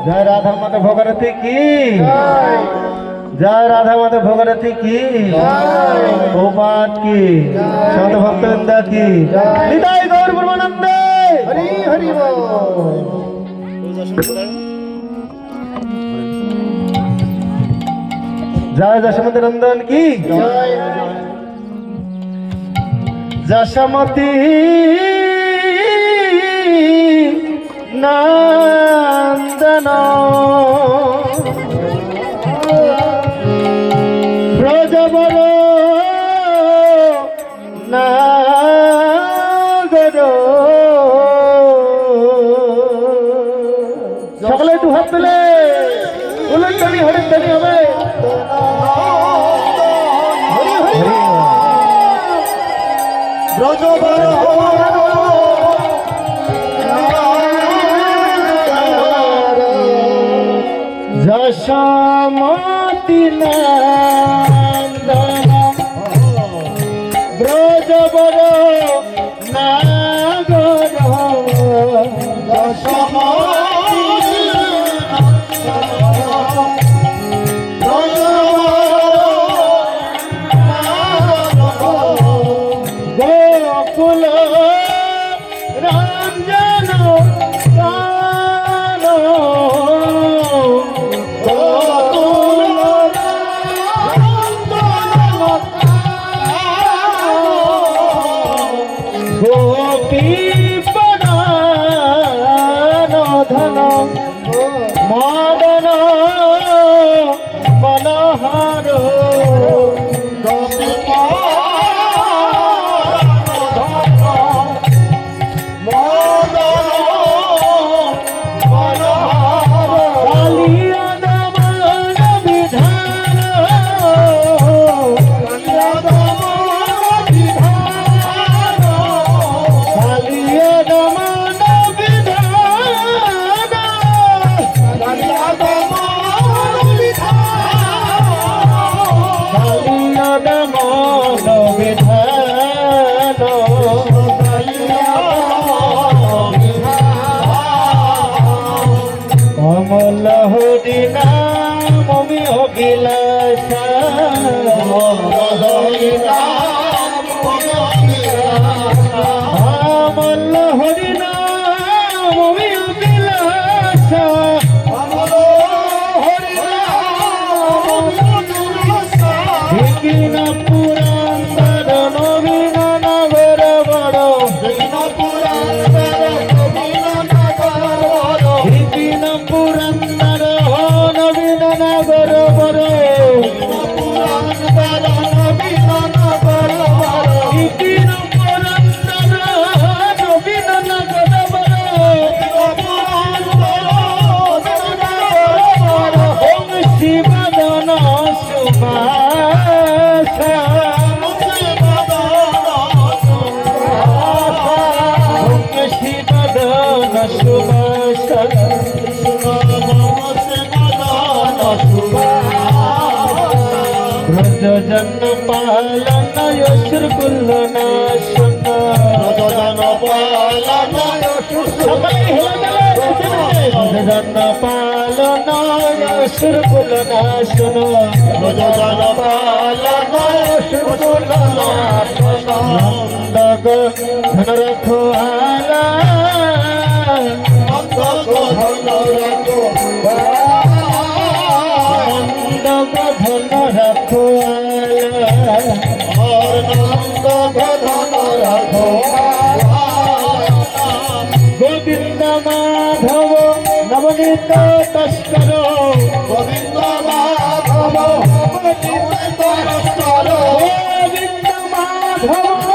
जय राधा माता भोगरथी की जय राधा माता भोगरथी की गोपात की संत भक्तवृंद की निताई गौर ब्रह्मानंद हरि हरि जय जशमती नंदन की जशमती नंदन ब्रजवर नागर सकले दु हाथ तुले उलटनी हरितनी হবে ब्रजवर जशमती नंदन ब्रजवर नागर गोकुल रंजन गोपी धन मदन मनोहर कमल हरिना ममी अभिलाष कमल हरिना ममी अभिलाष विपिन पुरंदर नवीन नगर बड़ विपिन पुरंदर नवीन नगर बड़ विपिन पुरंदर नवीन नगर बड़ ओम शिवदन सुभाष शिवदन सुभाष ब्रज जन पालन यशुकुल नाशन ब्रज जन पालन यशुकुल नाशन नंदक धन रखो आला नंदक धन रखो गोविंद माधव नवनीत तस्कर गोविंद माधव नवनीत तस्कर गोविंद माधव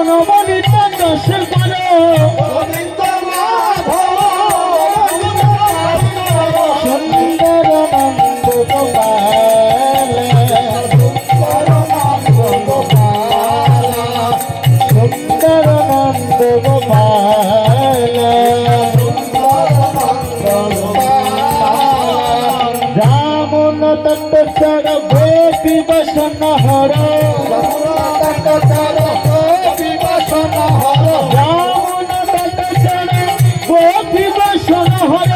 नवनीत तस्कर गोविंद माधव सुंदर नंद गोपाल सुंदर नंद गोपाल जामुन तट चर गोपी बसन हर जामुन तट चर गोपी बसन हर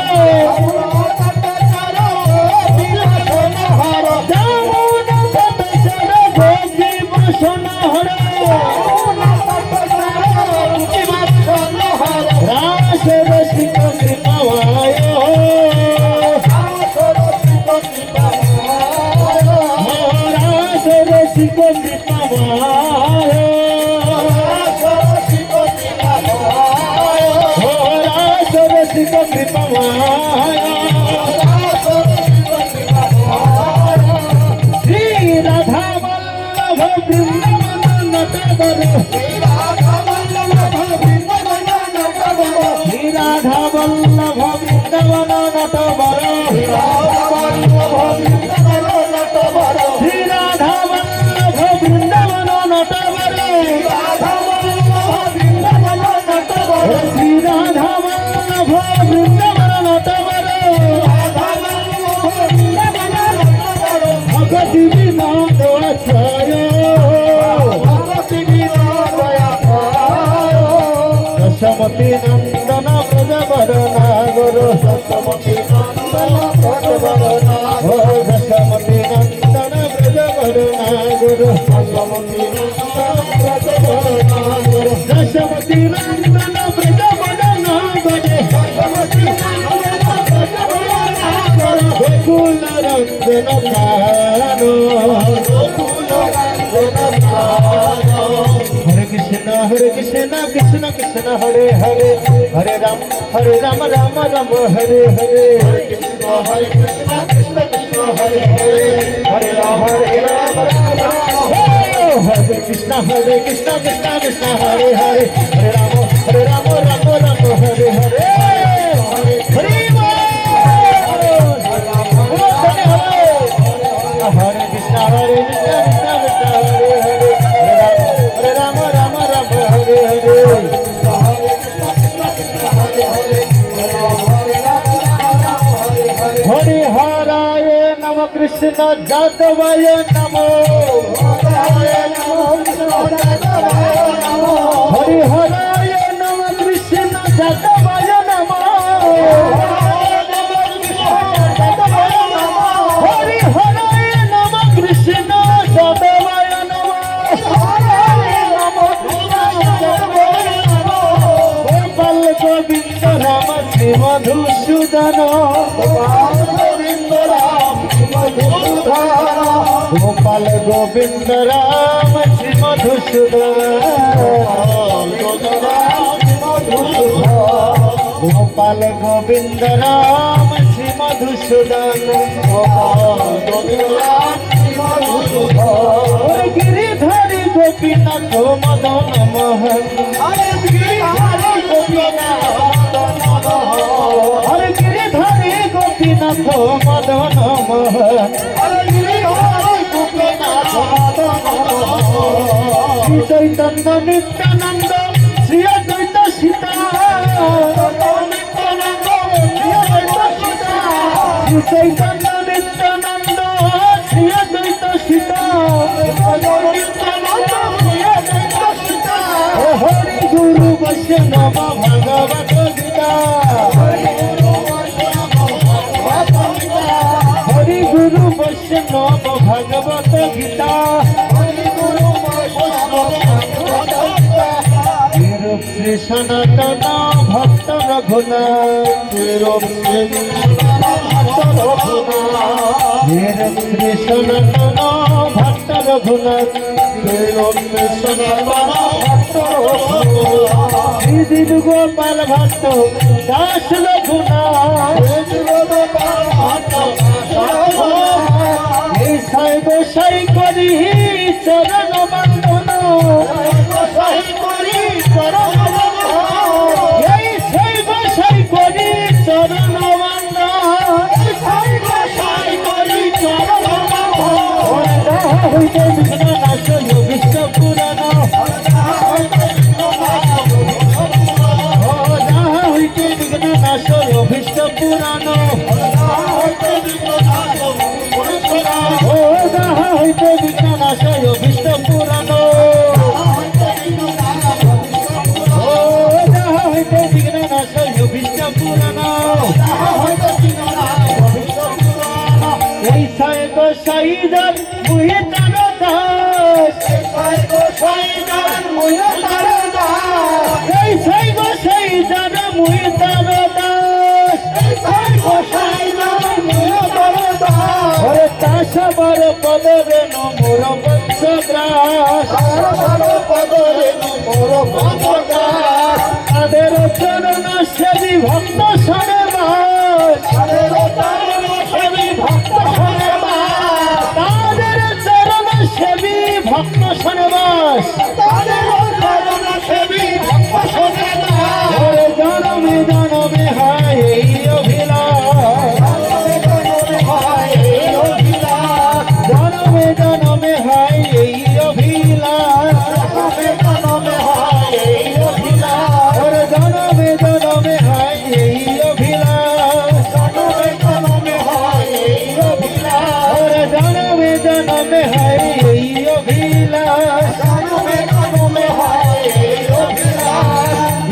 কৃপাময় শ্রী রাধা বল্লভ বৃন্দাবন নটবর শ্রী রাধা বল্লভ বৃন্দাবন নটবর শ্রী রাধা বল্লভ বৃন্দাবন নটবর শ্রী রাধা বল্লভ বৃন্দাবন নটবর ভগতি বিনোদ আচার্য দশমতি নন্দন ব্রজবর নাগর দশমতি নন্দন ব্রজবর নাগর দশমতি নন্দন ব্রজবর নাগর দশমতি নন্দন ব্রজবর নাগর দশমতি নন্দন ব্রজবর নাগর দশমতি নন্দন ব্রজবর নাগর গোকুল রঞ্জন প্রাণ গোকুল রঞ্জন প্রাণ হরে কৃষ্ণ কৃষ্ণ কৃষ্ণ হরে হরে হরে রাম রাম রাম হরে হরে হরে কৃষ্ণ কৃষ্ণ কৃষ্ণ হরে হরে হরে রাম রাম রাম হরে কৃষ্ণ কৃষ্ণ কৃষ্ণ হরে হরে হরে রাম রাম রাম হরে হরে হরে হরে কৃষ্ণ কৃষ্ণ কৃষ্ণ হরে হরে হরে রাম রাম রাম হরে হরে হরি হরায় নম কৃষ্ণ যাদবায় নম হরি হরায় নম কৃষ্ণ যাদবায় নম হরি হরায় নম কৃষ্ণ যাদবায় নম গোপাল গোবিন্দ রাম শ্রী মধুসূদন গোপাল গোবিন্দ রাম শ্রী মধুসূদন গোপাল গোবিন্দ রাম শ্রী মধুসূদন গিরিধারী গোপীনাথ মদন মোহন হরে গিরিধারী গোপীনাথ মদন মোহন শ্রী চৈতন্য নিত্যানন্দ শ্রী অদ্বৈত সীতা শ্রী চৈতন্য নিত্যানন্দ শ্রী অদ্বৈত সীতা হরি গুরু বৈষ্ণব ভগবত গীতা হরি গুরু বৈষ্ণব ভগবত গীতা শ্রী সনাতন ভক্ত রঘুনাথ শ্রী সনাতন ভক্ত রঘুনাথ শ্রী দিনু গোপাল ভক্ত দাস রঘুনাথ এই সাই গোসাই করি চরণ বন্দন এই সাই গোসাই করি চরণ হইতে বিঘ্ন নাশ বিষ্ণু পুরাণ হইতে বিঘ্ন নাশ বিষ্ণু পুরাণ হইতে বিঘ্ন নাশ বিষ্ণু পুরাণ হইতে বিঘ্ন নাশ বিষ্ণু পুরাণ এই সাই গোসাইদার মুহে তার দাস এই সাই গোসাইদার মুহে তার দাস হরে তাসবার পদরে মোর বংশগ্রাস তাদের চরণ সেবী ভক্ত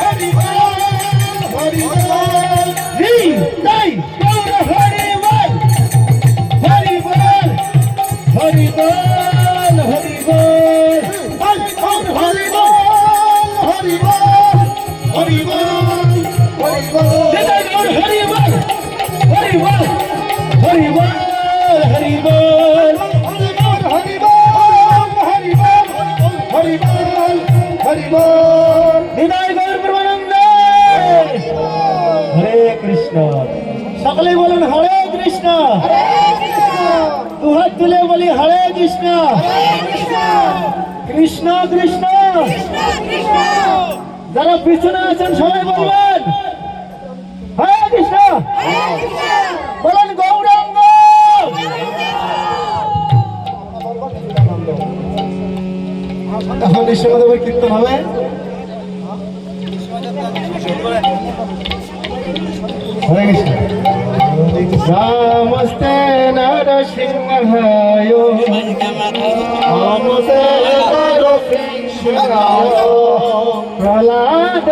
হরি বল হরি বল জি তাই গৌর হরি বল হরি বল হরি বল হরি বল হরি বল হরি বল হরি বল হরি বল তাই গৌর হরি বল হরি বল হরি বল হরি বল হরি বল হরি বল হরি বল হরি বল বিদায় গৌর প্রেমানন্দ হরে কৃষ্ণ সকলে বলুন হরে কৃষ্ণ দুহাত তুলে বলি হরে কৃষ্ণ কৃষ্ণ কৃষ্ণ যারা পিছনে আছেন সবাই বলবেন হরে কৃষ্ণ বলেন গৌরাঙ্গ এখন নিঃস্বাদেবের কীর্তন হবে হরে কৃষ্ণ নমস্তে নরসিংহায় নমস্তে নরসিংহায় প্রহ্লাদ